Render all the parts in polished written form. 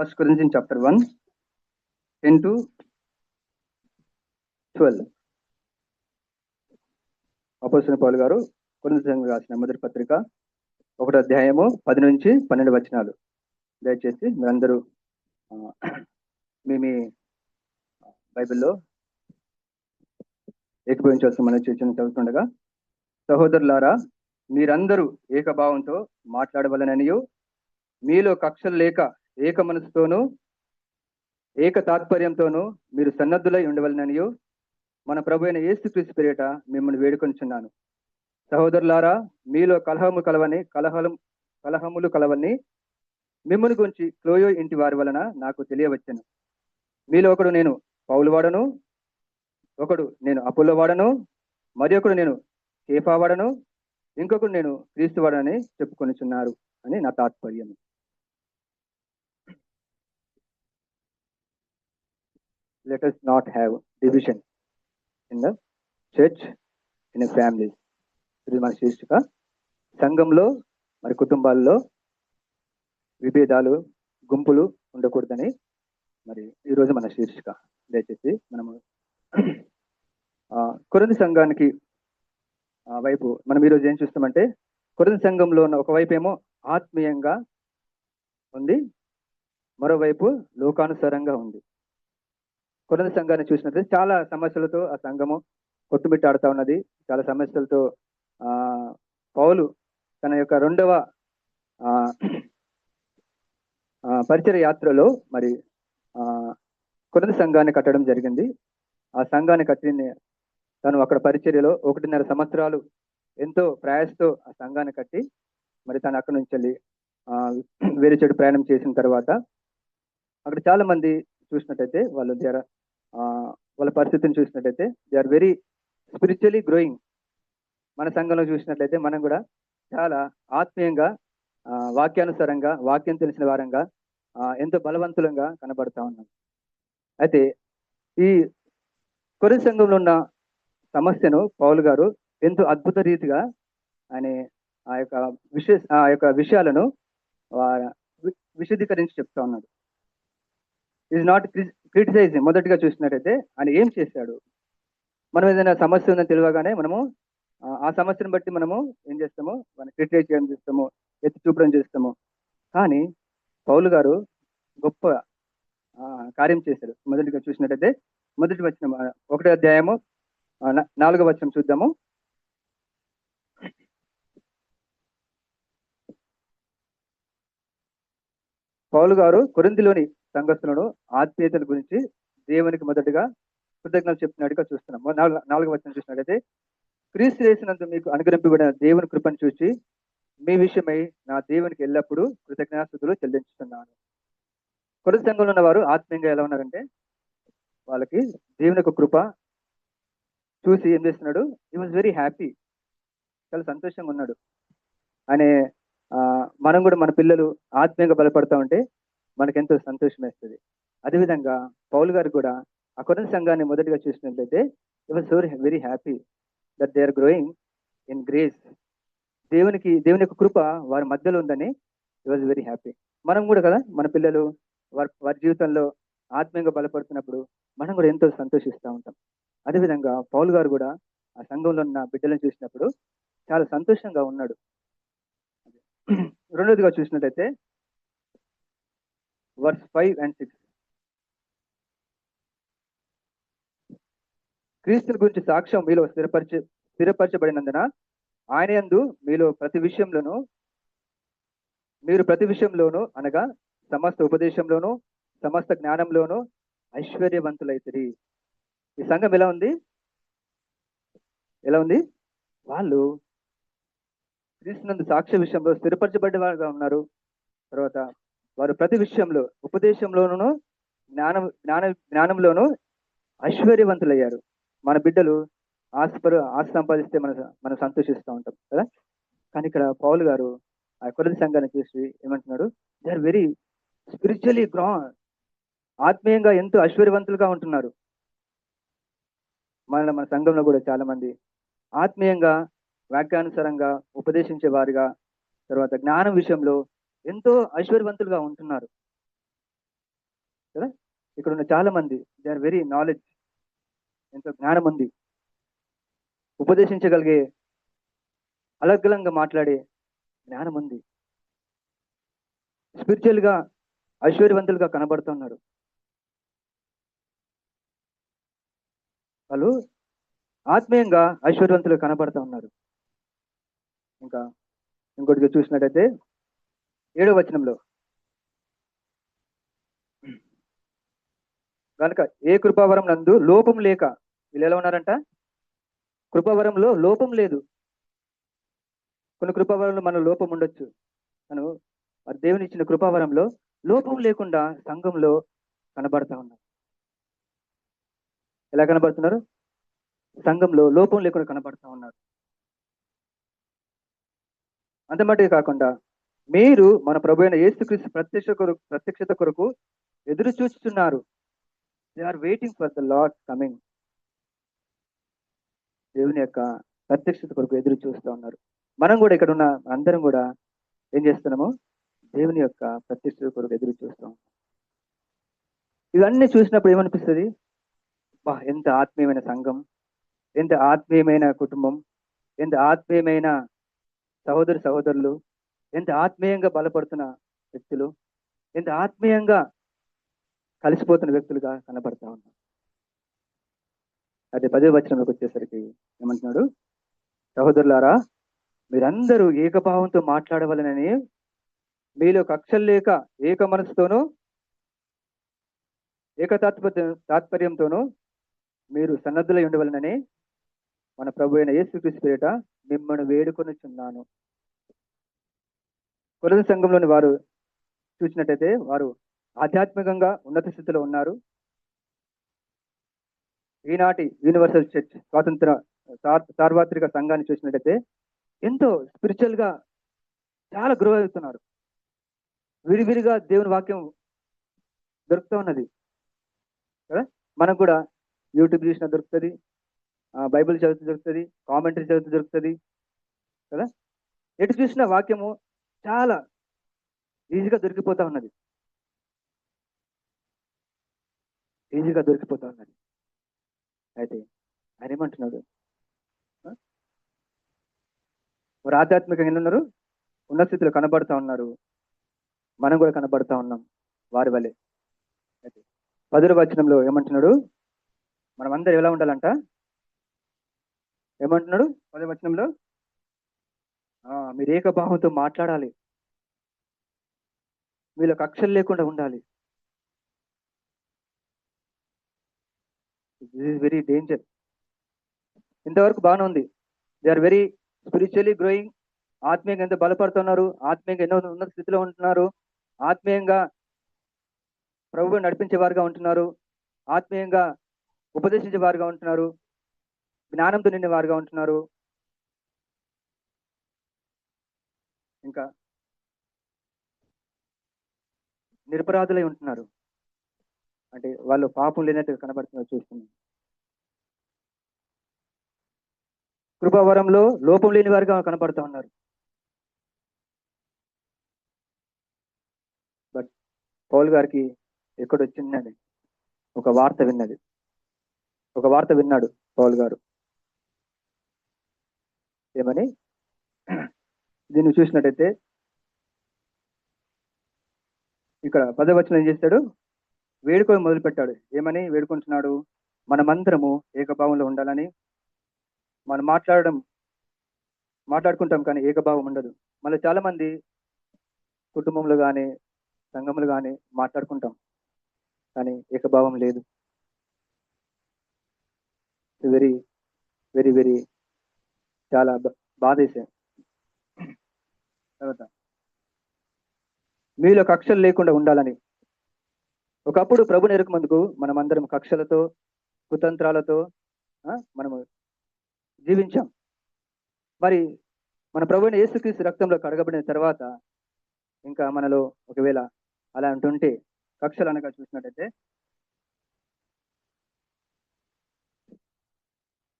1 Corinthians chapter 1, 10 to 12. అపోస్తలుడైన పౌలు గారు కొరింథీ సంఘానికి రాసిన మొదటి పత్రిక 1వ అధ్యాయము 10 నుంచి 12 వచనాలు. దయచేసి మీరందరూ మీ బైబిల్లో ఏకీభవించాల్సిన మన చర్చను చదువుతుండగా, సహోదరులారా, మీరందరూ ఏకభావంతో మాట్లాడవలననియు, మీలో కక్షలు లేక ఏక మనసుతోనూ ఏక తాత్పర్యంతోనూ మీరు సన్నద్ధులై ఉండవలననియు మన ప్రభు అయిన యేసుక్రీస్తు పేరిట మిమ్మల్ని వేడుకొనిచున్నాను. సహోదరులారా, మీలో కలహములు కలవని మిమ్మల్ని గురించి క్లోయో ఇంటి వారి వలన నాకు తెలియవచ్చును. మీలో ఒకడు నేను పౌలు వాడను, ఒకడు నేను అపోల్లో వాడను, మరి ఒకడు నేను కేఫా వాడను, ఇంకొకడు నేను క్రీస్తు వాడనని చెప్పుకొనిచున్నారు అని నా తాత్పర్యం. Let us not have division in the church, in a family. ఇది మన శీర్షిక. సంఘంలో మరి కుటుంబాల్లో విభేదాలు, గుంపులు ఉండకూడదని మరి ఈరోజు మన శీర్షిక. దయచేసి మనము కొరింథీ సంఘానికి వైపు మనం ఈరోజు ఏం చూస్తామంటే, కొరింథీ సంఘంలో ఉన్న ఒకవైపు ఏమో ఆత్మీయంగా ఉంది, మరోవైపు లోకానుసారంగా ఉంది. కొరింథీ సంఘాన్ని చూసినట్లయితే చాలా సమస్యలతో ఆ సంఘము కొట్టుమిట్టాడుతూ ఉన్నది. చాలా సమస్యలతో పౌలు తన యొక్క 2వ పరిచయ యాత్రలో మరి కొరింథీ సంఘాన్ని కట్టడం జరిగింది. ఆ సంఘాన్ని కట్టిన తను అక్కడ పరిచర్యలో 1.5 సంవత్సరాలు ఎంతో ప్రయాసతో ఆ సంఘాన్ని కట్టి మరి తను అక్కడి నుంచి వెళ్ళి వేరే చెడు ప్రయాణం చేసిన తర్వాత అక్కడ చాలా మంది చూసినట్టయితే వాళ్ళ పరిస్థితిని చూసినట్టయితే they are very spiritually growing. మన సంఘంలో చూసినట్లయితే మనం కూడా చాలా ఆత్మీయంగా, వాక్యానుసారంగా, వాక్యం తెలిసిన వారంగా, ఎంతో బలవంతులంగా కనబడతా ఉన్నాం. అయితే ఈ కొరింథీ సంఘంలో ఉన్న సమస్యను పౌలు గారు ఎంతో అద్భుత రీతిగా ఆయన ఆ యొక్క విషయాలను విశదీకరించి చెప్తా ఉన్నాడు. Is not criticising. మొదటిగా చూసినట్టయితే ఆయన ఏం చేశాడు. మనం ఏదైనా సమస్య ఉందని తెలియగానే మనము ఆ సమస్యను బట్టి మనము ఏం చేస్తాము, మనం క్రిటిసైజ్ చేయడం చేస్తాము, ఎత్తి చూపడం చేస్తాము. కానీ పౌలు గారు గొప్ప కార్యం చేశాడు. మొదటిగా చూసినట్టయితే మొదటి వచనం 1వ అధ్యాయము 4వ వచనం చూద్దాము. పౌలు గారు కొరింథీలోని సంఘస్థులను ఆత్మీయతల గురించి దేవునికి మొదటగా కృతజ్ఞతలు చెప్తున్నట్టుగా చూస్తున్నాం. 4వ వచనం చూసినట్లయితే, క్రీస్తు యేసునందు మీకు అనుగ్రహింపబడిన దేవుని కృపను చూసి మీ విషయమై నా దేవునికి ఎల్లప్పుడూ కృతజ్ఞతాస్తుతులు చెల్లించుతున్నాను. కొరింథీ సంఘంలో ఉన్న వారు ఆత్మీయంగా ఎలా ఉన్నారంటే, వాళ్ళకి దేవుని యొక్క కృప చూసి ఏం చేస్తున్నాడు, హి వాజ్ వెరీ హ్యాపీ, చాలా సంతోషంగా ఉన్నాడు. అనే మనం కూడా మన పిల్లలు ఆత్మీయంగా బలపడతా ఉంటే మనకెంతో సంతోషం వేస్తుంది. అదేవిధంగా పౌలు గారు కూడా ఆ కొరింథీ సంఘాన్ని మొదటిగా చూసినట్లయితే he was so very happy that they are growing in grace. దేవుని యొక్క కృప వారి మధ్యలో ఉందని హి వాజ్ వెరీ హ్యాపీ. మనం కూడా కదా మన పిల్లలు వారి జీవితంలో ఆత్మీయంగా బలపడుతున్నప్పుడు మనం కూడా ఎంతో సంతోషిస్తూ ఉంటాం. అదేవిధంగా పౌలు గారు కూడా ఆ సంఘంలో ఉన్న బిడ్డలను చూసినప్పుడు చాలా సంతోషంగా ఉన్నాడు. రెండోదిగా చూసినట్లయితే వర్స్ 5 and 6, క్రీస్తు గురించి సాక్ష్యం మీలో స్థిరపరచబడినందున ఆయన యందు మీరు ప్రతి విషయంలోనూ అనగా సమస్త ఉపదేశంలోనూ సమస్త జ్ఞానంలోనూ ఐశ్వర్యవంతులైతిరి. ఈ సంఘం ఎలా ఉంది? వాళ్ళు క్రీస్తునందు సాక్ష్య విషయంలో స్థిరపరచబడ్డ వారుగా ఉన్నారు. తర్వాత వారు ప్రతి విషయంలో ఉపదేశంలోనూ జ్ఞానంలోనూ ఐశ్వర్యవంతులయ్యారు. మన బిడ్డలు ఆస్తి సంపాదిస్తే మనం సంతోషిస్తూ ఉంటాం కదా. కానీ ఇక్కడ పౌలు గారు ఆ కొరింథీ సంఘాన్ని చూసి ఏమంటున్నాడు, they are very spiritually ground, ఆత్మీయంగా ఎంతో ఐశ్వర్యవంతులుగా ఉంటున్నారు. మన సంఘంలో కూడా చాలా మంది ఆత్మీయంగా, వాక్యానుసారంగా ఉపదేశించే వారిగా, తర్వాత జ్ఞానం విషయంలో ఎంతో ఐశ్వర్యవంతులుగా ఉంటున్నారు. కదా. ఇక్కడ ఉన్న చాలా మంది దే ఆర్ వెరీ నాలెడ్జ్, ఎంతో జ్ఞానం ఉంది, ఉపదేశించగలిగే, అలగ్లంగా మాట్లాడే జ్ఞానం ఉంది, స్పిరిచువల్ గా ఐశ్వర్యవంతులుగా కనబడుతున్నారు. వాళ్ళు ఆత్మీయంగా ఐశ్వర్యవంతులు కనబడుతూ ఉన్నారు. ఇంకా ఇంకోటిగా చూసినట్టయితే 7వ వచనంలో, కనుక ఏ కృపావరం నందు లోపం లేక, వీళ్ళు ఎలా ఉన్నారంట, కృపావరంలో లోపం లేదు. కొన్ని కృపావరంలో మన లోపం ఉండొచ్చు. మనం దేవుని ఇచ్చిన కృపావరంలో లోపం లేకుండా సంఘంలో కనబడతా ఉన్నారు. ఎలా కనబడుతున్నారు? సంఘంలో లోపం లేకుండా కనబడతా ఉన్నారు. అంత మటుకే కాకుండా మీరు మన ప్రభు అయిన యేసుక్రీస్తు ప్రత్యక్షత కొరకు ఎదురు చూస్తున్నారు. They are waiting for the Lord coming. దేవుని యొక్క ప్రత్యక్షత కొరకు ఎదురు చూస్తూ ఉన్నారు. మనం కూడా ఇక్కడ ఉన్న అందరం కూడా ఏం చేస్తున్నాము? దేవుని యొక్క ప్రత్యక్షత కొరకు ఎదురు చూస్తాం. ఇవన్నీ చూసినప్పుడు ఏమనిపిస్తుంది? బా, ఎంత ఆత్మీయమైన సంఘం, ఎంత ఆత్మీయమైన కుటుంబం, ఎంత ఆత్మీయమైన సహోదరులు, ఎంత ఆత్మీయంగా బలపడుతున్న వ్యక్తులు, ఎంత ఆత్మీయంగా కలిసిపోతున్న వ్యక్తులుగా కనబడతా ఉన్నారు. అదే 10వ వచనంలోకి వచ్చేసరికి ఏమంటున్నాడు? సహోదరులారా, మీరందరూ ఏకభావంతో మాట్లాడవలనని మీలో కక్షలు లేక ఏక మనసుతోనూ తాత్పర్యంతోనూ మీరు సన్నద్ధులై ఉండవలనని మన ప్రభు అయిన యేసుక్రీస్తు పేరిట మిమ్మల్ని వేడుకొనుచున్నాను. కొరింథీ సంఘంలోని వారు చూసినట్టయితే వారు ఆధ్యాత్మికంగా ఉన్నత స్థితిలో ఉన్నారు. ఈనాటి యూనివర్సల్ చర్చ్ సార్వత్రిక సంఘాన్ని చూసినట్టయితే ఎంతో స్పిరిచువల్ గా చాలా గ్రో అవుతున్నారు. విడివిడిగా దేవుని వాక్యం దొరుకుతూ ఉన్నది కదా. మనకు కూడా యూట్యూబ్ చూసినా దొరుకుతుంది, బైబిల్ చదివితే దొరుకుతుంది, కామెంటరీ చదివితే దొరుకుతుంది కదా. ఎటు చూసిన వాక్యము చాలా ఈజీగా దొరికిపోతా ఉన్నది. అయితే ఆయన ఏమంటున్నాడు? వారు ఆధ్యాత్మికంగా ఉన్నారు, ఉన్న స్థితిలో కనబడతా ఉన్నారు. మనం కూడా కనబడతా ఉన్నాం వారి వలె. అయితే 10వ వచనంలో ఏమంటున్నాడు? మనం అందరూ ఎలా ఉండాలంట? ఏమంటున్నాడు 10వ వచనంలో? మీరు ఏకభావంతో మాట్లాడాలి, మీలో కక్షలు లేకుండా ఉండాలి. This is very danger. ఇంతవరకు బాగానే ఉంది. They are very spiritually growing. ఆత్మీయంగా ఎంతో బలపడుతున్నారు, ఆత్మీయంగా ఎన్నో ఉన్నత స్థితిలో ఉంటున్నారు, ఆత్మీయంగా ప్రభువు నడిపించే వారుగా ఉంటున్నారు, ఆత్మీయంగా ఉపదేశించే వారుగా ఉంటున్నారు, జ్ఞానంతో నిండిన వారుగా ఉంటున్నారు. ఇంకా నిరపరాధులై ఉంటున్నారు. అంటే వాళ్ళు పాపం లేనట్టు కనబడుతున్నారు, చూస్తున్నాం. కృపావరంలో లోపం లేని వారుగా కనబడుతూ ఉన్నారు. బట్ పౌల్ గారికి ఎక్కడొచ్చిందని ఒక వార్త విన్నాడు పౌల్ గారు. ఏమని? దీన్ని చూసినట్టయితే ఇక్కడ 10వ వచనం ఏం చేస్తాడు? వేడుకొని మొదలు పెట్టాడు. ఏమని వేడుకుంటున్నాడు? మనమందరము ఏకభావంలో ఉండాలని. మనం మాట్లాడుకుంటాం కానీ ఏకభావం ఉండదు. మళ్ళీ చాలా మంది కుటుంబంలో కానీ సంఘములు కానీ మాట్లాడుకుంటాం కానీ ఏకభావం లేదు. వెరీ వెరీ వెరీ చాలా బాధేసే. తర్వాత మీలో కక్షలు లేకుండా ఉండాలని. ఒకప్పుడు ప్రభుని ఎరుక ముందుకు మనం అందరం కక్షలతో కుతంత్రాలతో మనము జీవించాం. మరి మన ప్రభువైన యేసుక్రీస్తు రక్తంలో కడగబడిన తర్వాత ఇంకా మనలో ఒకవేళ అలా అంటుంటే కక్షలు అనగా చూసినట్టయితే,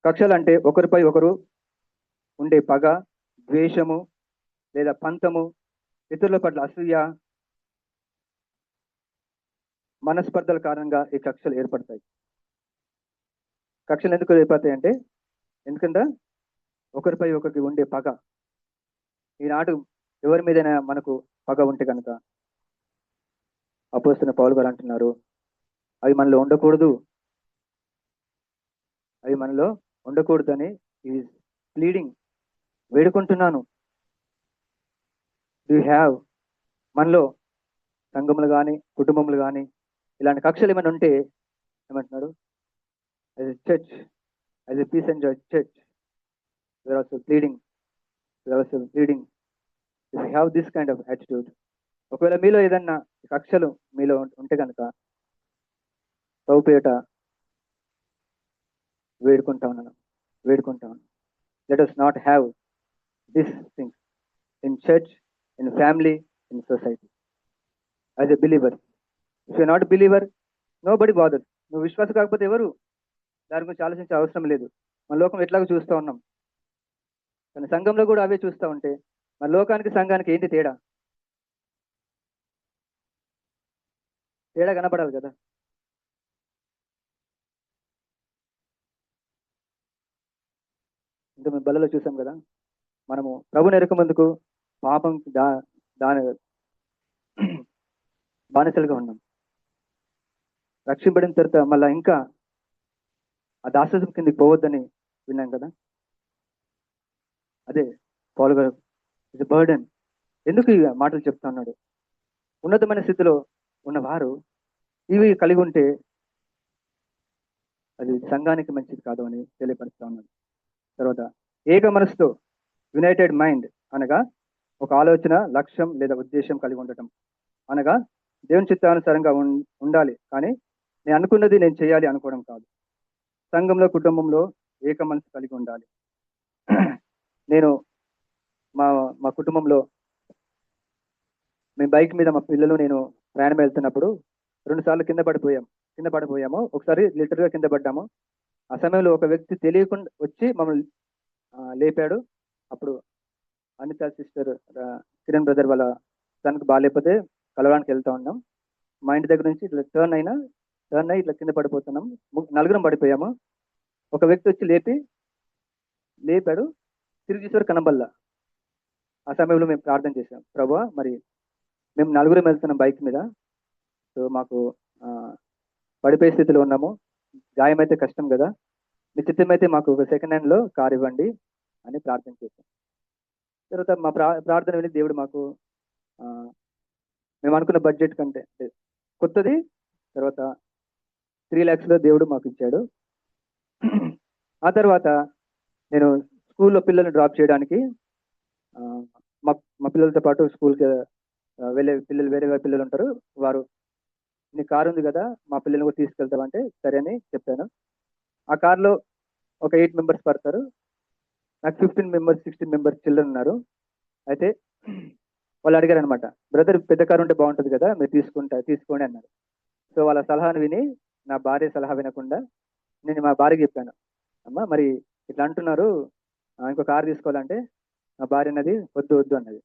కక్షలు అంటే ఒకరిపై ఒకరు ఉండే పగ, ద్వేషము లేదా పంతము, ఇతరుల పట్ల అసూయ, మనస్పర్ధల కారణంగా ఈ కక్షలు ఏర్పడతాయి. కక్షలు ఎందుకు ఏర్పడతాయి అంటే, ఎందుకంటే ఒకరిపై ఒకరికి ఉండే పగ. ఈనాడు ఎవరి మీదైనా మనకు పగ ఉంటే కనుక అపోస్తలుడైన పౌలు గారు అంటున్నారు, అవి మనలో ఉండకూడదు, అవి మనలో ఉండకూడదని ఈజ్ ప్లీడింగ్, వేడుకుంటున్నాను. డూ హ్యావ్ మనలో సంఘములు కానీ కుటుంబములు కానీ ఇలాంటి కక్షలు ఏమైనా ఉంటే ఏమంటున్నాడు, as a church, as a peace and joy church, we are also pleading, if you have this kind of attitude. ఒకవేళ మీలో ఏదన్నా కక్షలు మీలో ఉంటే కనుక ప్రభుపేట వేడుకుంటా ఉన్నాను. Let us not have this things in church, in family, in society. As a believer, if you not believer, nobody bother. నువ్వు విశ్వాసం కాకపోతే ఎవరు దాని గురించి ఆలోచించే అవసరం లేదు. మన లోకం ఎట్లాగో చూస్తూ ఉన్నాం, కానీ సంఘంలో కూడా అవే చూస్తూ ఉంటే మన లోకానికి సంఘానికి ఏంటి తేడా? తేడా కనపడాలి కదా. ఇంత మేము బలలో చూసాం కదా, మనము ప్రభుని ఎరక ముందుకు పాపం దాని బానిసలుగా ఉన్నాం. రక్షింపడిన తర్వాత మళ్ళీ ఇంకా ఆ దాసత్వం కిందకి పోవద్దని విన్నాం కదా. అదే పౌలు గారు ఇట్స్ బర్డెన్. ఎందుకు ఈ మాటలు చెప్తా ఉన్నాడు? ఉన్నతమైన స్థితిలో ఉన్నవారు ఇవి కలిగి ఉంటే అది సంఘానికి మంచిది కాదు అని తెలియపరుస్తా ఉన్నాడు. తర్వాత ఏక మనసుతో, యునైటెడ్ మైండ్ అనగా ఒక ఆలోచన, లక్ష్యం లేదా ఉద్దేశం కలిగి ఉండటం, అనగా దేవుని చిత్తానుసారంగా ఉండాలి, కానీ నేను అనుకున్నది నేను చేయాలి అనుకోవడం కాదు. సంఘంలో కుటుంబంలో ఏక మనసు కలిగి ఉండాలి. నేను మా కుటుంబంలో మేము బైక్ మీద మా పిల్లలు నేను ప్రయాణం వెళ్తున్నప్పుడు 2 సార్లు కింద పడిపోయాము. ఒకసారి లిటర్గా కింద పడ్డాము. ఆ సమయంలో ఒక వ్యక్తి తెలియకుండా వచ్చి మమ్మల్ని లేపాడు. అప్పుడు అనిత సిస్టర్, కిరణ్ బ్రదర్ వాళ్ళ తనకు బాగాలేకపోతే కలవడానికి వెళ్తా ఉన్నాం. మా ఇంటి దగ్గర నుంచి ఇట్లా టర్న్ అయ్యి ఇట్లా కింద పడిపోతున్నాం. 4 పడిపోయాము. ఒక వ్యక్తి వచ్చి లేపాడు, తిరిగి చూసారు కనబల్లా. ఆ సమయంలో మేము ప్రార్థన చేశాం, ప్రభువా మరి మేము 4 వెళ్తున్నాం బైక్ మీద, సో మాకు పడిపోయే స్థితిలో ఉన్నాము, గాయమైతే కష్టం కదా, మీ చిత్తమైతే మాకు ఒక సెకండ్ హ్యాండ్లో కార్ ఇవ్వండి అని ప్రార్థన చేశాం. తర్వాత మా ప్రార్థన విని దేవుడు మాకు మేము అనుకున్న బడ్జెట్ కంటే కొత్తది తర్వాత 3 lakhs దేవుడు మాకు ఇచ్చాడు. ఆ తర్వాత నేను స్కూల్లో పిల్లల్ని డ్రాప్ చేయడానికి మా పిల్లలతో పాటు స్కూల్కి వెళ్ళే పిల్లలు, వేరే పిల్లలు ఉంటారు, వారు నీ కారు ఉంది కదా మా పిల్లల్ని కూడా తీసుకెళ్తామంటే సరే అని చెప్పాను. ఆ కార్లో ఒక 8 members పడతారు. నాకు 15 members 16 members చిల్డ్రన్ ఉన్నారు. అయితే వాళ్ళు అడిగారు అనమాట, బ్రదర్ పెద్ద కారు ఉంటే బాగుంటుంది కదా, మీరు తీసుకోండి అన్నారు. సో వాళ్ళ సలహాను విని, నా భార్య సలహా వినకుండా నేను మా భార్యకి చెప్పాను, అమ్మ మరి ఇట్లా అంటున్నారు, ఇంకో కారు తీసుకోవాలంటే మా భార్య అన్నది వద్దు అన్నది.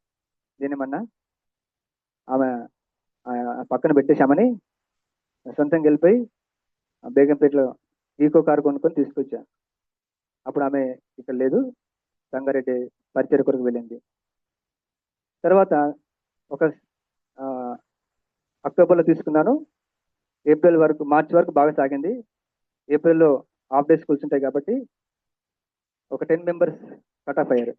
నేనేమన్నా ఆమె పక్కన పెట్టేశామని సొంతంగా వెళ్ళిపోయి బేగంపేటలో ఈకో కారు కొనుక్కొని తీసుకొచ్చాను. అప్పుడు ఆమె ఇక్కడ లేదు, సంగారెడ్డి పరిచయ కొరకు వెళ్ళింది. తర్వాత ఒక అక్టోబర్లో తీసుకున్నాను. మార్చి వరకు బాగా సాగింది. ఏప్రిల్లో హాఫ్ డే స్కూల్స్ ఉంటాయి కాబట్టి ఒక 10 members కట్ ఆఫ్ అయ్యారు.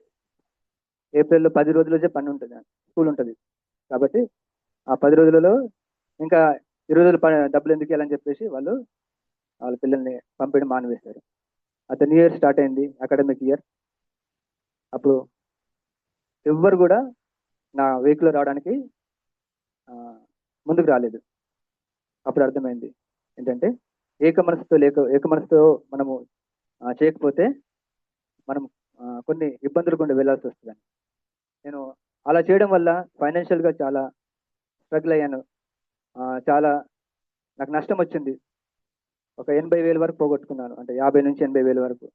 ఏప్రిల్లో 10 రోజులే పని ఉంటుంది, స్కూల్ ఉంటుంది కాబట్టి ఆ 10 రోజులలో ఇంకా 20 రోజులు డబ్బులు ఎందుకు ఇవ్వాలని చెప్పేసి వాళ్ళ పిల్లల్ని పంపించడం మానివేశారు. అత న్యూ ఇయర్ స్టార్ట్ అయింది, అకాడమిక్ ఇయర్. అప్పుడు ఎవ్వరు కూడా నా వెహికల్లో రావడానికి ముందుకు రాలేదు. అప్పుడు అర్థమైంది ఏంటంటే ఏక మనసుతో మనము చేయకపోతే మనం కొన్ని ఇబ్బందులు గుండా వెళ్ళాల్సి వస్తుందని. నేను అలా చేయడం వల్ల ఫైనాన్షియల్గా చాలా స్ట్రగుల్ అయ్యాను. చాలా నాకు నష్టం వచ్చింది. ఒక 80,000 వరకు పోగొట్టుకున్నాను, అంటే 50,000 నుంచి 80,000 వరకు.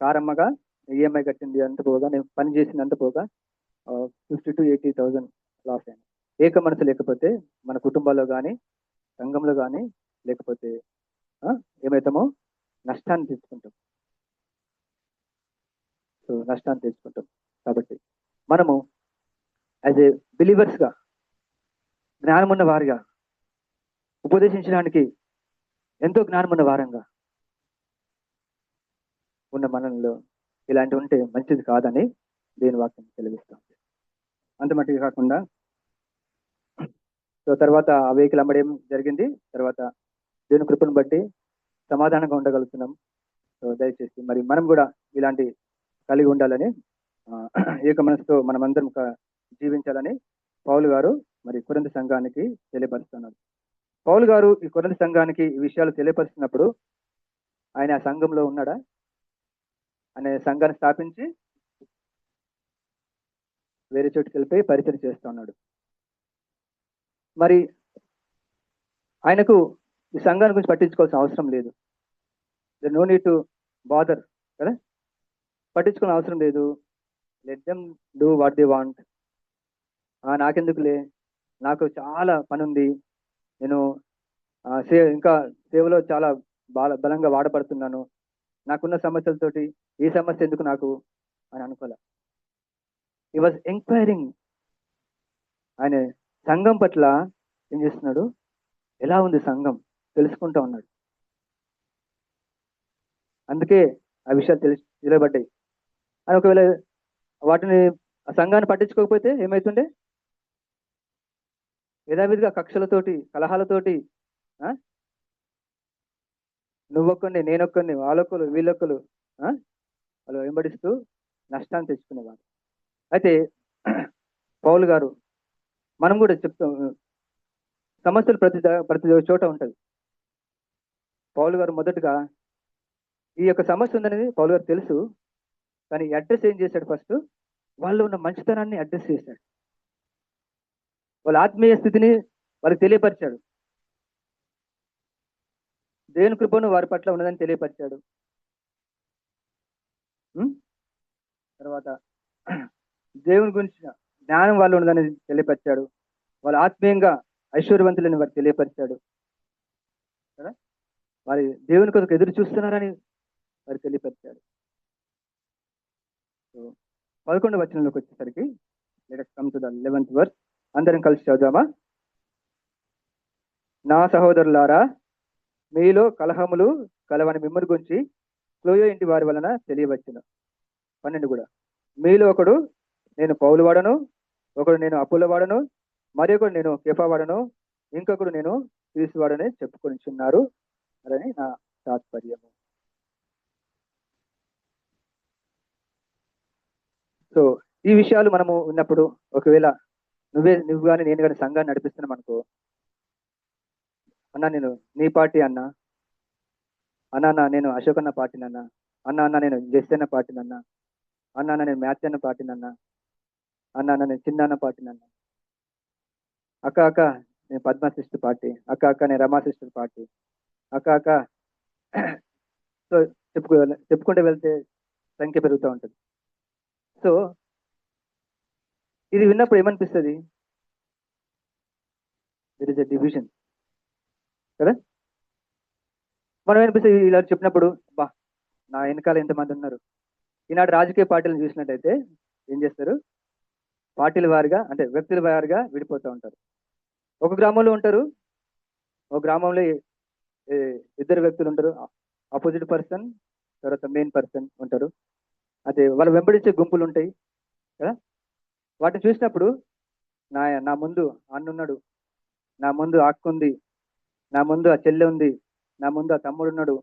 కారమ్మగా ఈఎంఐ కట్టింది అంత పోగా, నేను పని చేసింది అంత పోగా 50,000 to 80,000 లాస్ అయ్యాను. ఏక మనసు లేకపోతే మన కుటుంబాల్లో కానీ సంఘంలో కానీ లేకపోతే ఏమవుతామో నష్టాన్ని తెచ్చుకుంటాం. సో నష్టాన్ని తెచ్చుకుంటాం. కాబట్టి మనము యాజ్ ఏ బిలీవర్స్గా, జ్ఞానమున్న వారిగా, ఉపదేశించడానికి ఎంతో జ్ఞానమున్న వారంగా ఉన్న మనలో ఇలాంటివి ఉంటే మంచిది కాదని దేని వాక్యం తెలియజేస్తాం. అంత మట్టిగా కాకుండా సో తర్వాత ఆ వెహికల్ అమ్మడం జరిగింది. తర్వాత దేవుని కృపను బట్టి సమాధానంగా ఉండగలుగుతున్నాం. సో దయచేసి మరి మనం కూడా ఇలాంటి కలిగి ఉండాలని, ఏక మనసుతో మనమందరం జీవించాలని పౌలు గారు మరి కొరింథీ సంఘానికి తెలియపరుస్తున్నారు. పౌలు గారు ఈ కొరింథీ సంఘానికి ఈ విషయాలు తెలియపరుస్తున్నప్పుడు ఆయన ఆ సంఘంలో ఉన్నాడా? అనే సంఘాన్ని స్థాపించి వేరే చోటుకి వెళ్ళిపోయి పరిచయం చేస్తూ ఉన్నాడు. మరి ఆయనకు ఈ సంఘాన్ని గురించి పట్టించుకోవాల్సిన అవసరం లేదు. నో నీడ్ టు బాదర్ కదా, పట్టించుకోవాల్సిన అవసరం లేదు. Let them do what they want. నాకెందుకులే, నాకు చాలా పని ఉంది, నేను ఇంకా సేవలో చాలా బలంగా వాడబడుతున్నాను, నాకున్న సమస్యలతోటి ఈ సమస్య ఎందుకు నాకు అని అనుకోలే. హి వాజ్ ఎంక్వైరింగ్. ఆయన సంఘం పట్ల ఏం చేస్తున్నాడు, ఎలా ఉంది సంఘం తెలుసుకుంటా ఉన్నాడు. అందుకే ఆ విషయాలు తెలియబడ్డాయి. అని ఒకవేళ వాటిని ఆ సంఘాన్ని పట్టించుకోకపోతే ఏమవుతుండే, యథావిధిగా కక్షలతోటి, కలహాలతోటి, నువ్వొక్కడిని, నేనొక్కడిని, వాళ్ళొక్కరు వీళ్ళొక్కరు వాళ్ళు వెంబడిస్తూ నష్టాన్ని తెచ్చుకునేవారు. అయితే పౌలు గారు, మనం కూడా చెప్తాం, సమస్యలు ప్రతి చోట ఉంటుంది. పౌలు గారు మొదటగా ఈ యొక్క సమస్య ఉందనేది పౌలు గారు తెలుసు, కానీ అడ్రస్ ఏం చేశాడు? ఫస్ట్ వాళ్ళు ఉన్న మంచితనాన్ని అడ్రస్ చేశాడు. వాళ్ళ ఆత్మీయ స్థితిని వాళ్ళకి తెలియపరిచాడు. దేవుని కృపను వారి పట్ల ఉన్నదని తెలియపరిచాడు. తర్వాత దేవుని గురించి జ్ఞానం వాళ్ళు ఉన్నదని తెలియపరిచాడు. వాళ్ళు ఆత్మీయంగా ఐశ్వర్యవంతులని వారికి తెలియపరిచాడు కదా. వారి దేవుని కొరకు ఎదురు చూస్తున్నారని వారు తెలియపరిచాడు. 11వ వచనంలోకి వచ్చేసరికి let us come to the 11th verse. అందరం కలిసి చదువుదామా? నా సహోదరులారా, మీలో కలహములు కలవని మిమ్మల్ని గురించి క్లోయో ఇంటి వారి వలన తెలియవచ్చును. 12 కూడా, మీలో ఒకడు నేను పౌలు వాడను, ఒకడు నేను అపోలో వాడను, మరి ఒకడు నేను కేఫా వాడను, ఇంకొకడు నేను క్రీస్తు వాడని చెప్పుకొనిచున్నారు అని నా తాత్పర్యము. సో ఈ విషయాలు మనము ఉన్నప్పుడు, ఒకవేళ నువ్వు కానీ నేను కానీ సంఘాన్ని నడిపిస్తున్నాం అనుకో, అన్నా నేను నీ పార్టీ అన్నా, అన్నా నేను అశోక్ అన్న పార్టీనన్నా, అన్నా నేను జెస్ అన్న పార్టీనన్నా, అన్నా నేను మ్యాథ్స్ అన్న పార్టీనన్నా, అన్నా నేను చిన్న అన్న పార్టీనన్నా, అక్క నేను పద్మ సిస్టర్ పార్టీ, అక్క నేను రమా సిస్టర్ పార్టీ, అక్క సో చెప్పుకుంటూ వెళ్తే సంఖ్య పెరుగుతూ ఉంటుంది. సో ఇది విన్నప్పుడు ఏమనిపిస్తుంది? దెర్ ఇస్ ఎ డివిజన్ కదా. మనం ఏమనిపిస్తుంది ఇలా చెప్పినప్పుడు? బా, నా వెనకాల ఎంతమంది ఉన్నారు. ఈనాడు రాజకీయ పార్టీలను చూసినట్టయితే ఏం చేస్తారు? పార్టీల వారిగా, అంటే వ్యక్తుల వారిగా విడిపోతూ ఉంటారు. ఒక గ్రామంలో ఉంటారు, ఒక గ్రామంలో ఇద్దరు వ్యక్తులు ఉంటారు, ఆపోజిట్ పర్సన్ తర్వాత మెయిన్ పర్సన్ ఉంటారు. అయితే వాళ్ళు వెంబడించే గుంపులు ఉంటాయి కదా. వాటిని చూసినప్పుడు నా ముందు అన్నున్నాడు, నా ముందు అక్క ఉంది, నా ముందు ఆ చెల్లె ఉంది, నా ముందు ఆ తమ్ముడు ఉన్నాడు,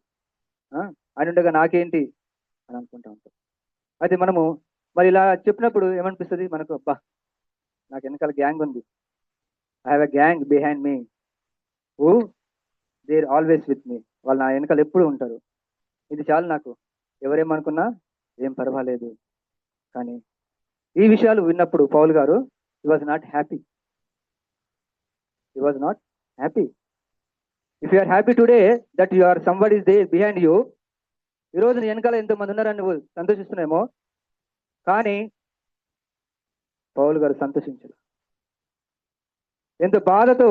ఆయన ఉండగా నాకేంటి అని అనుకుంటా ఉంటాం. అయితే మనము మరి ఇలా చెప్పినప్పుడు ఏమనిపిస్తుంది మనకు? అబ్బా, నాకు వెనకాల గ్యాంగ్ ఉంది, I have a gang behind me who there always with me. వాళ్ళు నా వెనకాల ఎప్పుడు ఉంటారు, ఇది చాలు నాకు, ఎవరేమనుకున్నా ఏం పర్వాలేదు. కానీ ఈ విషయాలు విన్నప్పుడు పౌలు గారు he was not happy. He was not happy. If you are happy today that you are somebody is there behind you, ఈరోజు నీ వెనకాల ఎంతమంది ఉన్నారని నువ్వు సంతోషిస్తున్నామో, కానీ పౌలు గారు సంతోషించారు. ఎంతో బాధతో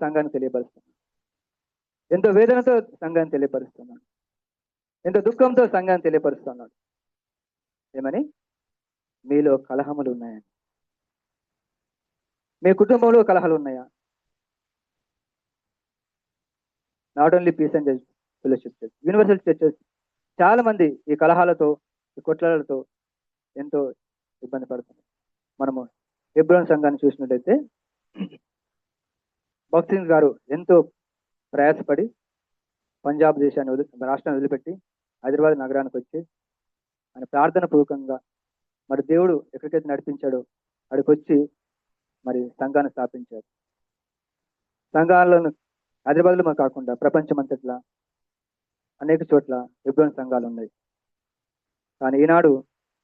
సంఘాన్ని తెలియపరుస్తున్నారు. ఎంతో వేదనతో సంఘాన్ని తెలియపరుస్తున్నాడు, ఎంతో దుఃఖంతో సంఘాన్ని తెలియపరుస్తున్నాడు. ఏమని? మీలో కలహములు ఉన్నాయని. మీ కుటుంబంలో కలహాలు ఉన్నాయా? Not only peace and fellowship church, universal churches చాలా మంది ఈ కలహాలతో, ఈ కొట్లాలతో ఎంతో ఇబ్బంది పడుతుంది. మనము హెబ్రోన్ సంఘాన్ని చూసినట్లయితే భక్త్ గారు ఎంతో ప్రయాసపడి పంజాబ్ దేశాన్ని రాష్ట్రాన్ని వదిలిపెట్టి హైదరాబాద్ నగరానికి వచ్చి ఆయన ప్రార్థన పూర్వకంగా మరి దేవుడు ఎక్కడికైతే నడిపించాడో అక్కడికి వచ్చి మరి సంఘాన్ని స్థాపించారు. సంఘాలను హైదరాబాద్లో కాకుండా ప్రపంచమంతట్లా అనేక చోట్ల హెబ్రోన్ సంఘాలు ఉన్నాయి. కానీ ఈనాడు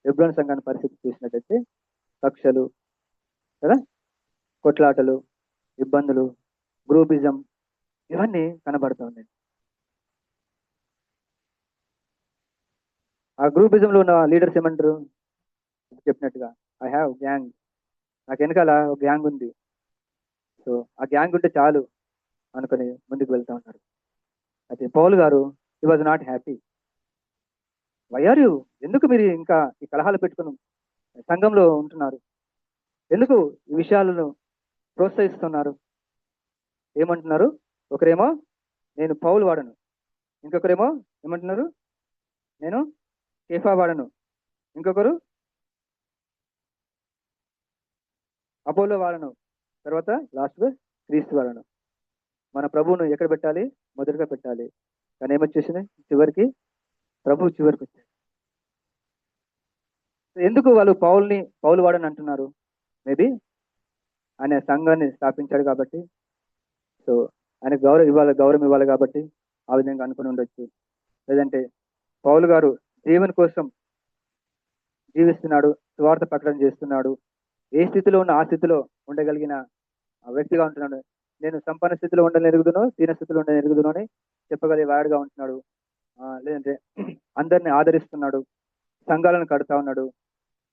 హెబ్రోన్ సంఘాన్ని పరిస్థితి చూసినట్టయితే కక్షలు కదా, కొట్లాటలు, ఇబ్బందులు, గ్రూపిజం ఇవన్నీ కనబడుతూ ఉన్నాయి. ఆ గ్రూపిజంలో ఉన్న లీడర్స్ ఏమంటారు? చెప్పినట్టుగా ఐ హ్యావ్ గ్యాంగ్, నాకు వెనకాల ఒక గ్యాంగ్ ఉంది, సో ఆ గ్యాంగ్ ఉంటే చాలు అనుకుని ముందుకు వెళ్తూ ఉన్నారు. అయితే పౌలు గారు he was not happy. Why are you, ఎందుకు మీరు ఇంకా ఈ కలహాలు పెట్టుకుని సంఘంలో ఉంటున్నారు? ఎందుకు ఈ విషయాలను ప్రోత్సహిస్తున్నారు? ఏమంటున్నారు? ఒకరేమో నేను పౌలు వాడను, ఇంకొకరేమో ఏమంటున్నారు? నేను కేఫా వాడను, ఇంకొకరు అపోలో వాడను, తర్వాత లాస్ట్ క్రీస్తు వాడను. మన ప్రభువును ఎక్కడ పెట్టాలి? మొదటిగా పెట్టాలి. కానీ ఏమొచ్చేసింది చివరికి? ప్రభు చివరికి వచ్చాడు. ఎందుకు వాళ్ళు పౌలు వాడని అంటున్నారు? మేబీ ఆయన సంఘాన్ని స్థాపించాడు కాబట్టి, సో ఆయన గౌరవం ఇవ్వాలి కాబట్టి ఆ విధంగా అనుకుని ఉండొచ్చు. లేదంటే పౌలు గారు దేవుని కోసం జీవిస్తున్నాడు, స్వార్థ ప్రకటన చేస్తున్నాడు, ఏ స్థితిలో ఉన్న ఆ స్థితిలో ఉండగలిగిన వ్యక్తిగా ఉంటున్నాడు. నేను సంపన్న స్థితిలో ఉండనెరుగుదునో దీన స్థితిలో ఉండనెరుగుదునో అని చెప్పగలిగే వాడుగా ఉంటున్నాడు. లేదంటే అందరిని ఆదరిస్తున్నాడు, సంఘాలను కడుతా ఉన్నాడు,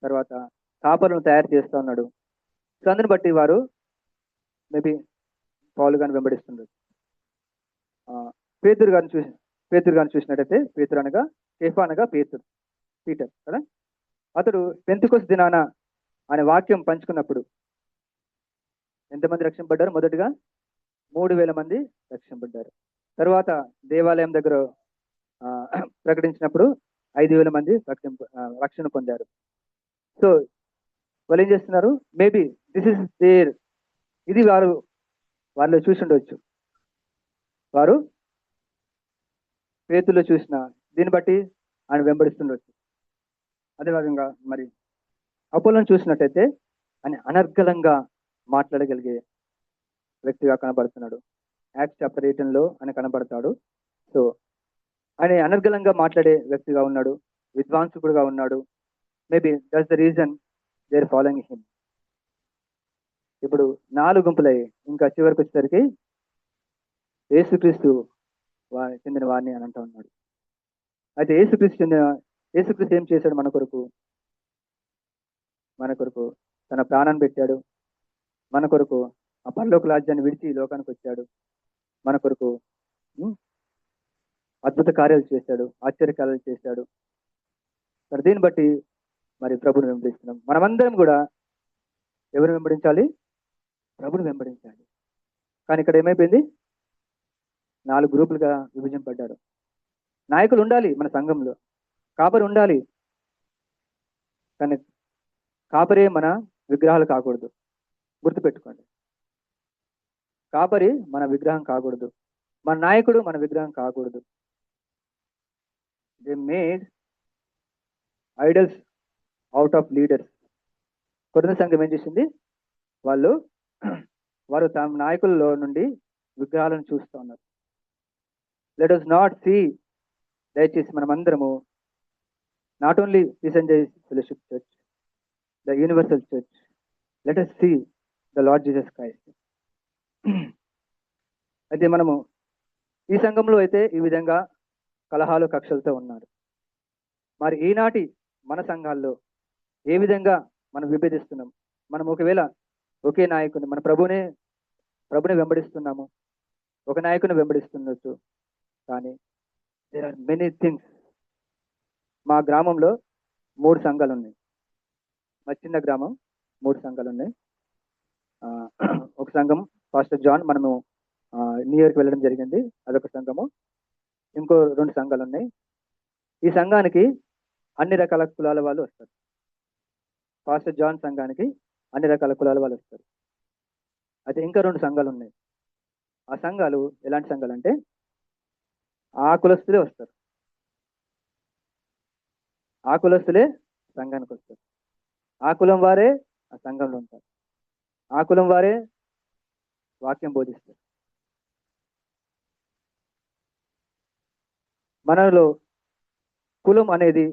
తర్వాత కాపర్లను తయారు చేస్తూ ఉన్నాడు. సో అందరిని బట్టి వారు మేబీ పౌలు గారిని వెంబడిస్తుండడు. పేతురు గారిని చూసినట్టయితే పేతురు అనగా కేఫా అనగా పీటర్ కదా. అతడు పెంతెకొస్తు దినాన ఆయన వాక్యం పంచుకున్నప్పుడు ఎంతమంది రక్షింపడ్డారు? మొదటగా 3,000 మంది రక్షింపడ్డారు. తర్వాత దేవాలయం దగ్గర ప్రకటించినప్పుడు 5,000 మంది రక్షణ పొందారు. సో వాళ్ళు ఏం చేస్తున్నారు? మేబీ దిస్ ఇస్ దేర్, ఇది వారిలో చూసి ఉండవచ్చు. వారు పేతుల్లో చూసిన దీన్ని బట్టి ఆయన వెంబడిస్తుండొచ్చు. అదేవిధంగా మరి అపోలోను చూసినట్టయితే ఆయన అనర్గళంగా మాట్లాడగలిగే వ్యక్తిగా కనబడుతున్నాడు. యాక్ట్స్ చాప్టర్ 18లో ఆయన కనబడతాడు. సో ఆయన అనర్గళంగా మాట్లాడే వ్యక్తిగా ఉన్నాడు, విద్వాంసుకుడుగా ఉన్నాడు. Maybe that's the reason they are following him. ఇప్పుడు 4 గుంపులయ్యి ఇంకా చివరికి వచ్చేసరికి యేసుక్రీస్తు చెందిన వారిని అని అంటూ ఉన్నాడు. అయితే యేసుక్రీస్తు ఏం చేశాడు? మన కొరకు తన ప్రాణాన్ని పెట్టాడు. మన కొరకు ఆ పరలోక రాజ్యాన్ని విడిచి లోకానికి వచ్చాడు. మన కొరకు అద్భుత కార్యాలు చేశాడు, ఆశ్చర్య కార్యాలు చేశాడు. మరి దీన్ని బట్టి మరి ప్రభుని వెంబడిస్తున్నాం. మనమందరం కూడా ఎవరిని వెంబడించాలి? ప్రభుని వెంబడించాలి. కానీ ఇక్కడ ఏమైపోయింది? 4 గ్రూపులుగా విభజింపడ్డారు. నాయకులు ఉండాలి మన సంఘంలో, కాపరి ఉండాలి, కానీ కాపరే మన విగ్రహాలు కాకూడదు. గుర్తుపెట్టుకోండి, కాపరి మన విగ్రహం కాకూడదు, మన నాయకుడు మన విగ్రహం కాకూడదు. They made idols out of leaders. కొరింథీ సంఘం ఏం చేసింది? వారు తమ నాయకుల్లో నుండి విగ్రహాలను చూస్తూ ఉన్నారు. లెట్ us నాట్ సీ, దయచేసి మనమందరము not only peace and joy fellowship church, the universal church, let us see the Lord Jesus Christ. అయితే మనము ఈ సంఘంలో అయితే ఈ విధంగా కలహాలు కక్షలతో ఉన్నారు. మరి ఈనాటి మన సంఘాల్లో ఏ విధంగా మనం విభేదిస్తున్నాం? మనం ఒకవేళ ఒకే నాయకుని, మన ప్రభుని వెంబడిస్తున్నాము, ఒక నాయకుని వెంబడిస్తుండొచ్చు. కానీ దేర్ ఆర్ మెనీ థింగ్స్. మా గ్రామంలో 3 సంఘాలు ఉన్నాయి. మా చిన్న గ్రామం, 3 సంఘాలు ఉన్నాయి. ఒక సంఘం పాస్టర్ జాన్, మనము న్యూ ఇయర్కి వెళ్ళడం జరిగింది, అదొక సంఘము. ఇంకో 2 సంఘాలు ఉన్నాయి. ఈ సంఘానికి అన్ని రకాల కులాల వాళ్ళు వస్తారు. పాస్టర్ జాన్ సంఘానికి అన్ని రకాల కులాల వాళ్ళు వస్తారు. అయితే ఇంకా 2 సంఘాలు ఉన్నాయి. ఆ సంఘాలు ఎలాంటి సంఘాలు అంటే ఆ కులస్తులే వస్తారు. ఆ కులస్తులే సంఘానికి వస్తారు. ఆ కులం వారే ఆ సంఘంలో ఉంటారు. ఆ కులం వారే వాక్యం బోధిస్తారు. మనలో కులం అనేది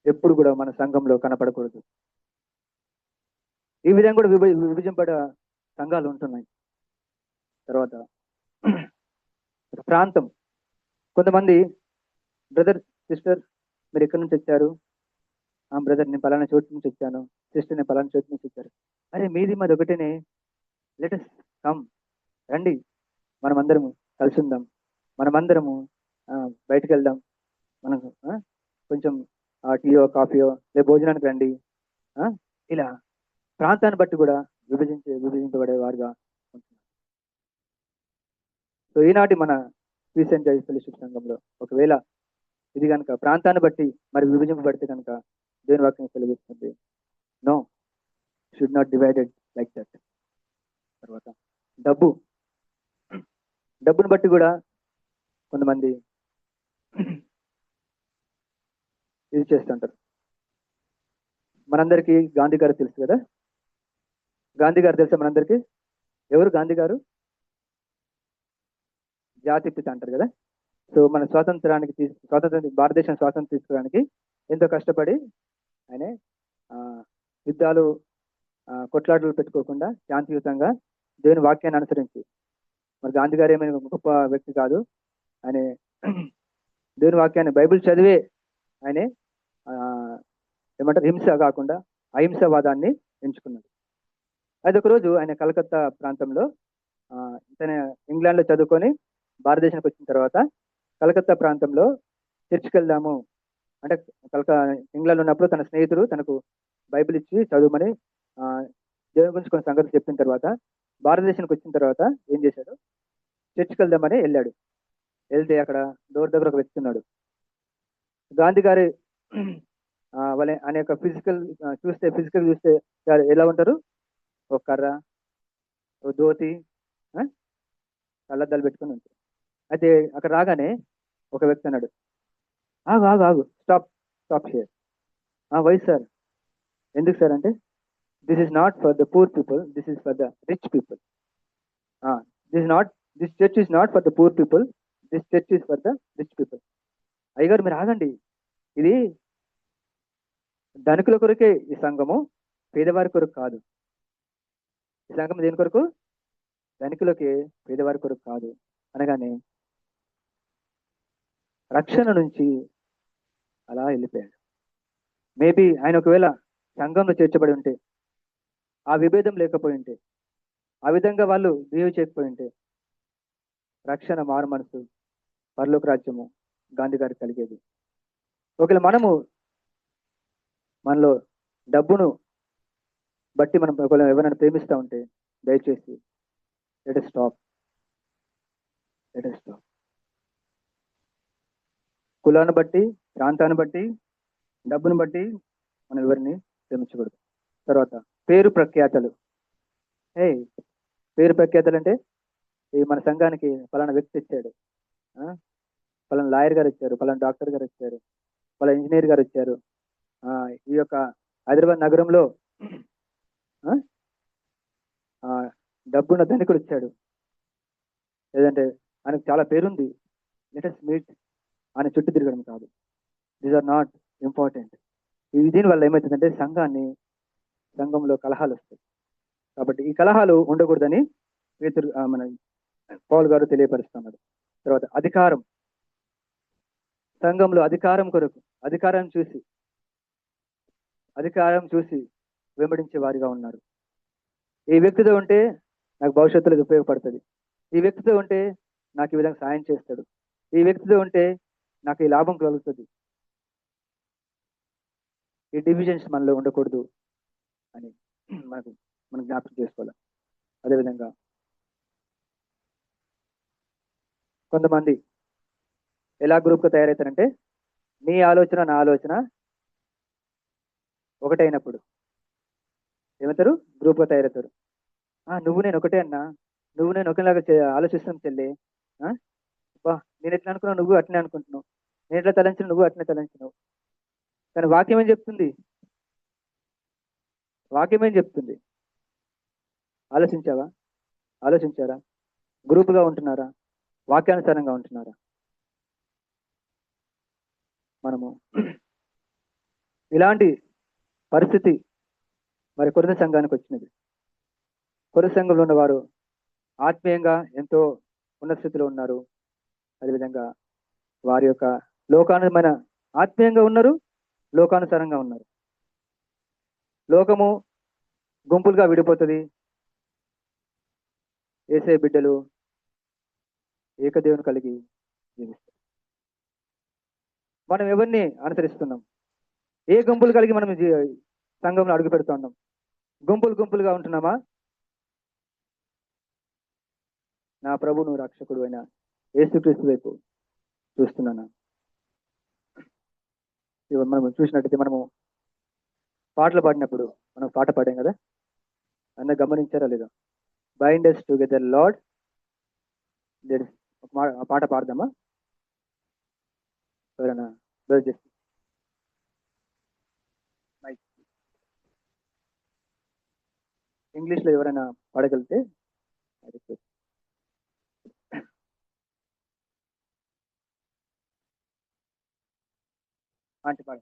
ఎప్పుడు కూడా మన సంఘంలో కనపడకూడదు. ఈ విధంగా కూడా విభజింపడ సంఘాలు ఉంటున్నాయి. తర్వాత ప్రాంతం. కొంతమంది బ్రదర్, సిస్టర్ మీరు ఎక్కడి నుంచి వచ్చారు? బ్రదర్ నేను పలానా చోటు నుంచి వచ్చాను, సిస్టర్ నేను పలానా చోటు నుంచి వచ్చారు. అరే మీది మాది ఒకటేనే, లెటస్ కమ్, రండి మనమందరము కలిసి ఉందాం, మనమందరము బయటకు వెళ్దాం, మనం కొంచెం టీయో కాఫీయో లే భోజనానికి రండి. ఇలా ప్రాంతాన్ని బట్టి కూడా విభజింపబడేవారుగా ఉంటున్నారు. సో ఈనాటి మన పీస్ అండ్ జాయ్ ఫెలోషిప్ సంఘంలో ఒకవేళ ఇది కనుక ప్రాంతాన్ని బట్టి మరి విభజింపబడితే కనుక దేవుని వాక్యం సెలవిస్తుంది, no, should not divided like that. తర్వాత డబ్బును బట్టి కూడా కొంతమంది ఇది చేస్తుంటారు. మనందరికీ గాంధీ గారు తెలుసు కదా. గాంధీ గారు తెలుసా మనందరికీ? ఎవరు గాంధీ గారు? జాతి పిత అంటారు కదా. సో మన స్వాతంత్రం భారతదేశం స్వాతంత్రం తీసుకోవడానికి ఎంతో కష్టపడి ఆయన యుద్ధాలు కొట్లాటలు పెట్టుకోకుండా శాంతియుతంగా దేవుని వాక్యాన్ని అనుసరించి, మరి గాంధీ గారు ఏమైనా గొప్ప వ్యక్తి కాదు. ఆయన దేవుని వాక్యాన్ని బైబిల్ చదివే ఆయన ఏమంటారు హింస కాకుండా అహింసవాదాన్ని ఎంచుకున్నాడు. అయితే ఒకరోజు ఆయన కలకత్తా ప్రాంతంలో తన ఇంగ్లాండ్లో చదువుకొని భారతదేశానికి వచ్చిన తర్వాత కలకత్తా ప్రాంతంలో చర్చికి వెళ్దాము అంటే ఇంగ్లాండ్ ఉన్నప్పుడు తన స్నేహితుడు తనకు బైబిల్ ఇచ్చి చదువుమని దేవుని గురించి కొన్ని సంగతులు చెప్పిన తర్వాత భారతదేశానికి వచ్చిన తర్వాత ఏం చేశాడు, చర్చికి వెళ్దామని వెళ్ళాడు. వెళ్తే అక్కడ డోర్ దగ్గర ఒక వ్యక్తి ఉన్నాడు. గాంధీ గారి వాళ్ళ ఆయన యొక్క ఫిజికల్ చూస్తే ఎలా ఉంటారు? ఒక కర్ర, ఒక ధోతి, కళ్ళద్దాలు పెట్టుకుని ఉంటారు. అయితే అక్కడ రాగానే ఒక వ్యక్తి అన్నాడు, ఆగు, స్టాప్ హియర్. Why sir? ఎందుకు సార్ అంటే, this is not for the poor people, this is for the rich people. This church is not for the poor people, this church is for the rich people. అయ్యగారు మీరు ఆగండి, ఇది ధనికుల కొరకే ఈ సంఘము, పేదవారి కొరకు కాదు. ఈ సంఘం దేని కొరకు? ధనికులకే, పేదవారి కొరకు కాదు అనగానే రక్షణ నుంచి అలా వెళ్ళిపోయాడు. మేబీ ఆయన ఒకవేళ సంఘంలో చేర్చబడి ఉంటే, ఆ విభేదం లేకపోయి ఉంటే, ఆ విధంగా వాళ్ళు బిహేవ్ చేయకపోయి ఉంటే, రక్షణ, మారు మనసు, పరలోక రాజ్యము గాంధీ గారికి కలిగేది. ఒకవేళ మనలో డబ్బును బట్టి మనం ఒకవేళ ఎవరైనా ప్రేమిస్తూ ఉంటే దయచేసి లెట్ us స్టాప్. కులాన్ని బట్టి, ప్రాంతాన్ని బట్టి, డబ్బును బట్టి మనం ఎవరిని ప్రేమించకూడదు. తర్వాత పేరు ప్రఖ్యాతలు. పేరు ప్రఖ్యాతలు అంటే ఈ మన సంఘానికి పలానా వ్యక్తి వచ్చాడు, పలానా లాయర్ గారు వచ్చారు, పలానా డాక్టర్ గారు వచ్చారు, పలానా ఇంజనీర్ గారు వచ్చారు, ఈ యొక్క హైదరాబాద్ నగరంలో డబ్బున్న ధనికుడు వచ్చాడు, లేదంటే ఆయనకు చాలా పేరుంది, లెట్ us మీట్ ఆయన చుట్టూ తిరగడం కాదు. These are not important. దీనివల్ల ఏమవుతుందంటే సంఘంలో కలహాలు వస్తాయి. కాబట్టి ఈ కలహాలు ఉండకూడదని మన పౌలు గారు తెలియపరుస్తున్నారు. తర్వాత అధికారం. సంఘంలో అధికారం కొరకు అధికారం చూసి వెంబడించే వారిగా ఉన్నారు. ఈ వ్యక్తితో ఉంటే నాకు భవిష్యత్తులో ఇది ఉపయోగపడుతుంది. ఈ వ్యక్తితో ఉంటే నాకు ఈ విధంగా సాయం చేస్తాడు. ఈ వ్యక్తితో ఉంటే నాకు ఈ లాభం కలుగుతుంది. ఈ డివిజన్స్ మనలో ఉండకూడదు అని మనం జ్ఞాపకం చేసుకోవాలి. అదేవిధంగా కొంతమంది ఎలా గ్రూప్గా తయారవుతారంటే, నీ ఆలోచన నా ఆలోచన ఒకటైనప్పుడు ఏమవుతారు? గ్రూప్గా తయారవుతారు. నువ్వు నేను ఒకటే అన్నా, నువ్వు నేను ఒకేలాగా ఆలోచిస్తాం చెల్లి. బా నేను ఎట్లా అనుకున్నావు, నువ్వు అట్లనే అనుకుంటున్నావు. నేను ఎట్లా తలంచిన, నువ్వు అట్లనే తలంచినావు. కానీ వాక్యం ఏం చెప్తుంది? వాక్యం ఏం చెప్తుంది? ఆలోచించావా? ఆలోచించారా? గ్రూపుగా ఉంటున్నారా? వాక్యానుసారంగా ఉంటున్నారా? మనము ఇలాంటి పరిస్థితి మరి కొరింథీ సంఘానికి వచ్చినది. కొరింథీ సంఘంలో ఉన్నవారు ఆత్మీయంగా ఎంతో ఉన్నత స్థితిలో ఉన్నారు. అదేవిధంగా వారి యొక్క లోకానుమైన ఆత్మీయంగా ఉన్నారు, లోకానుసారంగా ఉన్నారు. లోకము గుంపులుగా విడిపోతుంది. యేసయ్య బిడ్డలు ఏకదేవుని కలిగి జీవిస్తారు. మనం ఎవరిని అనుసరిస్తున్నాం? ఏ గుంపులు కలిగి మనం సంఘంలో అడుగు పెడుతున్నాం? గుంపులుగా ఉంటున్నామా? నా ప్రభువును రక్షకుడు అయిన యేసుక్రీస్తు వైపు చూస్తున్నానా? మనం చూసినట్టయితే మనము పాటలు పాడినప్పుడు మనం పాట పాడాం కదా, అన్న గమనించారా లేదా? Bind us together lord. ఆ పాట పాడదామా? ఎవరైనా ఇంగ్లీష్లో ఎవరైనా పాడగలిగితే ఆంటీ పాడ.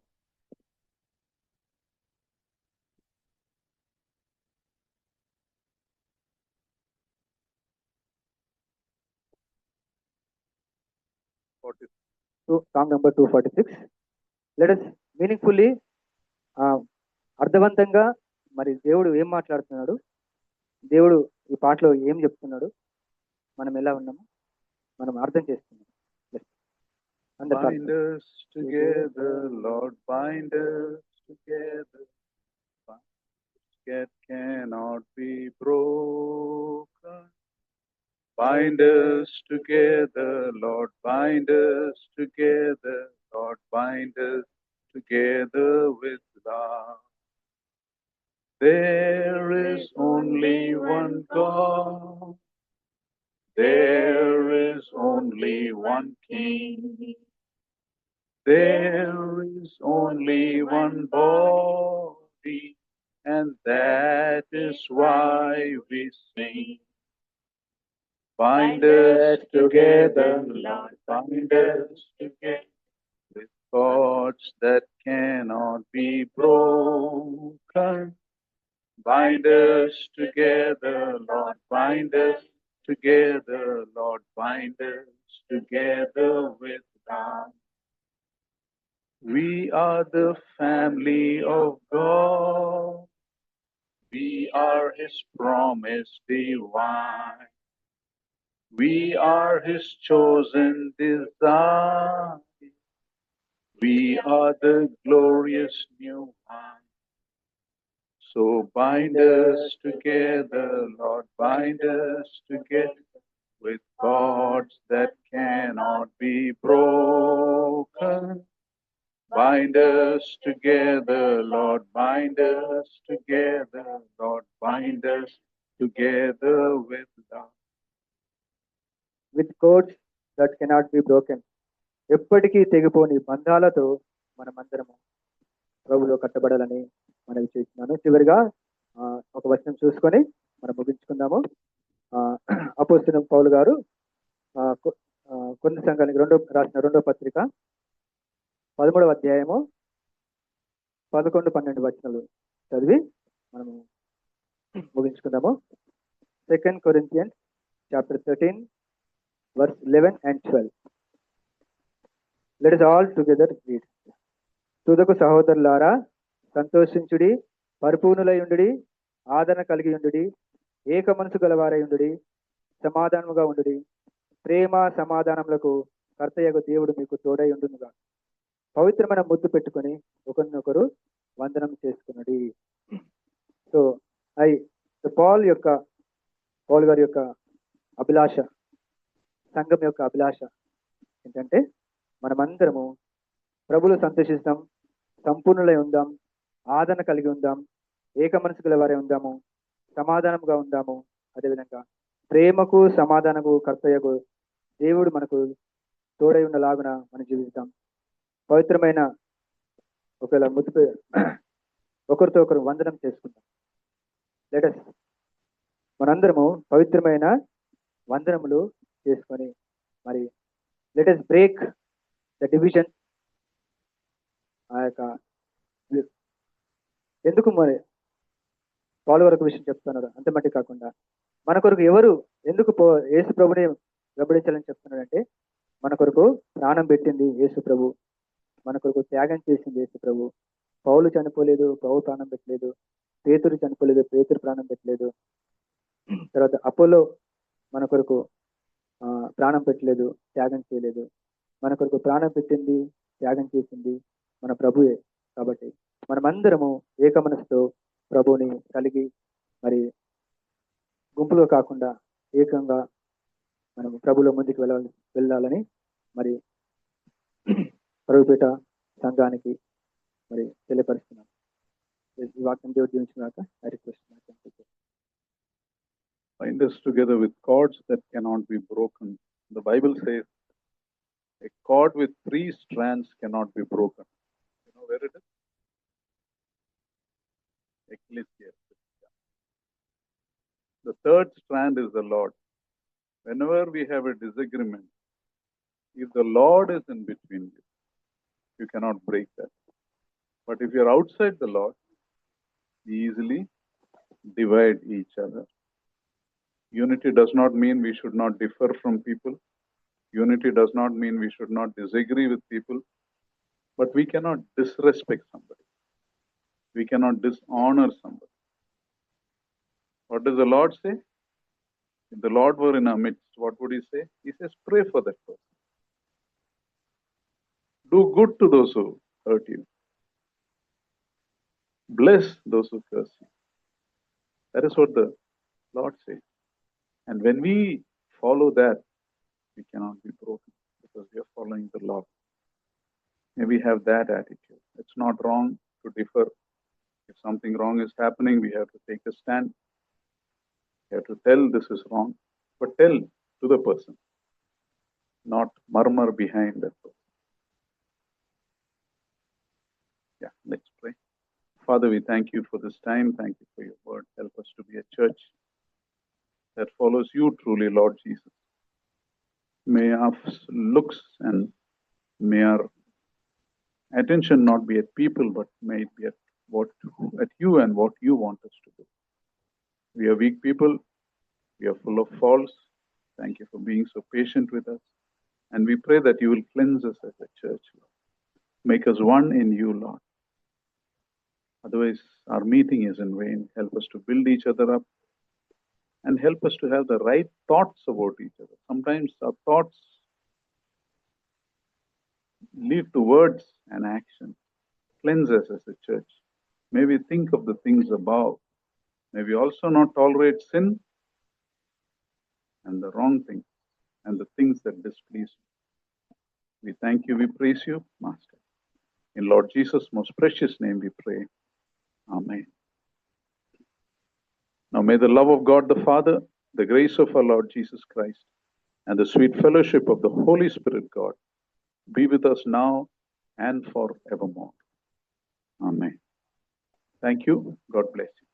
Song number 246. Let us meaningfully, అర్థవంతంగా మరి దేవుడు ఏం మాట్లాడుతున్నాడు, దేవుడు ఈ పాటలో ఏం చెప్తున్నాడు, మనం ఎలా ఉన్నాము మనం అర్థం చేసుకున్నాం. Bind us together, Lord, bind us together. That cannot be broken. Bind us together, Lord, bind us together, Lord, bind us together with love. There is only one God. There is only one King. There is only one body, and that is why we sing. Bind us together, Lord, bind us together with cords that cannot be broken. Bind us together, Lord, bind us together, Lord, bind us together with love. We are the family of God. We are His promise divine. We are His chosen design. We are the glorious new vine. So bind us together, Lord, bind us together with cords that cannot be broken. Bind us together, Lord, bind us together, Lord, bind us together with love. With cords that cannot be broken. ఎప్పటికీ తెగిపోని బంధాలతో మనమందరము ప్రభులో కట్టబడాలని మనవి చేస్తున్నాను. చివరిగా ఒక వచనం చూసుకొని మనం ముగించుకుందాము. అపోస్తలుడైన పౌలు గారు కొరింథీ సంఘానికి రాసిన రెండో పత్రిక 13వ అధ్యాయము 11-12 వచనాలు చదివి మనము ముగించుకుందాము. 2 Corinthians chapter 13 verse 11 and 12. Let us all together read. తుదకు సహోదరులారా, సంతోషించుడి, పరిపూర్ణులై ఉండుడి, ఆదరణ కలిగి ఉండుడి, ఏక మనసు గలవారై ఉండుడి, సమాధానముగా ఉండుడి. ప్రేమ సమాధానములకు కర్తయ్యకు దేవుడు మీకు తోడై ఉండునుగా. పవిత్రమైన ముద్దు పెట్టుకొని ఒకరినొకరు వందనం చేసుకున్నది. సో పాల్ గారి యొక్క అభిలాష, సంఘం యొక్క అభిలాష ఏంటంటే మనమందరము ప్రభులు సంతోషిస్తాం, సంపూర్ణులై ఉందాం, ఆదరణ కలిగి ఉందాం, ఏక మనసు గల వారే ఉందాము, సమాధానముగా ఉందాము. అదేవిధంగా ప్రేమకు సమాధానకు కర్తయ్యకు దేవుడు మనకు తోడై ఉన్నలాగున మనం జీవిస్తాం. పవిత్రమైన ఒకవేళ ముద్దు ఒకరితో ఒకరు వందనం చేసుకుందాం. లెటస్ మనందరము పవిత్రమైన వందనములు చేసుకొని మరి లెటస్ బ్రేక్ ద డివిజన్. ఆ యొక్క ఎందుకు మరి పాలు వరకు విషయం చెప్తున్నాడు అంత మట్టి కాకుండా మన కొరకు ఎవరు ఎందుకు యేసు ప్రభుని వెంబడించాలని చెప్తున్నాడంటే మన కొరకు ప్రాణం పెట్టింది యేసు ప్రభు, మన కొరకు త్యాగం చేసింది యేసు ప్రభు. పౌలు చనిపోలేదు, పౌలు ప్రాణం పెట్టలేదు. పేతురు చనిపోలేదు, పేతురు ప్రాణం పెట్టలేదు. తర్వాత అపోలో మన కొరకు ప్రాణం పెట్టలేదు, త్యాగం చేయలేదు. మన కొరకు ప్రాణం పెట్టింది, త్యాగం చేసింది మన ప్రభువే. కాబట్టి మనమందరము ఏక మనసుతో ప్రభువుని కలిగి మరి గుంపులో కాకుండా ఏకంగా మనం ప్రభులో ముందుకు వెళ్ళాలని మరి ప్రభుపేట సంఘానికి మరి తెలియపరుస్తున్నాం. ఈ వాక్యం దేవుడు దీవించినాక I request Bind us together with cords that cannot be broken. The Bible says a cord with 3 strands cannot be broken. You know where it is? Ecclesiastes. The 3rd strand is the Lord. Whenever we have a disagreement, if the Lord is in between you, you cannot break that. But if you are outside the Lord, you easily divide each other. Unity does not mean we should not differ from people. Unity does not mean we should not disagree with people. But we cannot disrespect somebody. We cannot dishonor somebody. What does the Lord say? If the Lord were in our midst, what would He say? He says, pray for that person. Do good to those who hurt you. Bless those who curse you. That is what the Lord says. And when we follow that, we cannot be broken because we are following the Lord. May we have that attitude. It's not wrong to differ. If something wrong is happening, we have to take a stand. We have to tell this is wrong, but tell to the person, not murmur behind that person. Yeah, let's pray. Father, we thank you for this time. Thank you for your word. Help us to be a church that follows you truly, Lord Jesus. May our looks and may our attention not be at people, but may it be at you and what you want us to do. We are weak people. We are full of faults. Thank you for being so patient with us. And we pray that you will cleanse us as a church, Lord. Make us one in you, Lord. Otherwise, our meeting is in vain. Help us to build each other up and help us to have the right thoughts about each other. Sometimes our thoughts lead to words and action. Cleanse us as a church. May we think of the things above. May we also not tolerate sin and the wrong things and the things that displease you. We thank you, we praise you, Master. In Lord Jesus' most precious name we pray. Amen. Now may the love of God the Father, the grace of our Lord Jesus Christ, and the sweet fellowship of the Holy Spirit God be with us now and forevermore. Amen. Thank you. God bless you.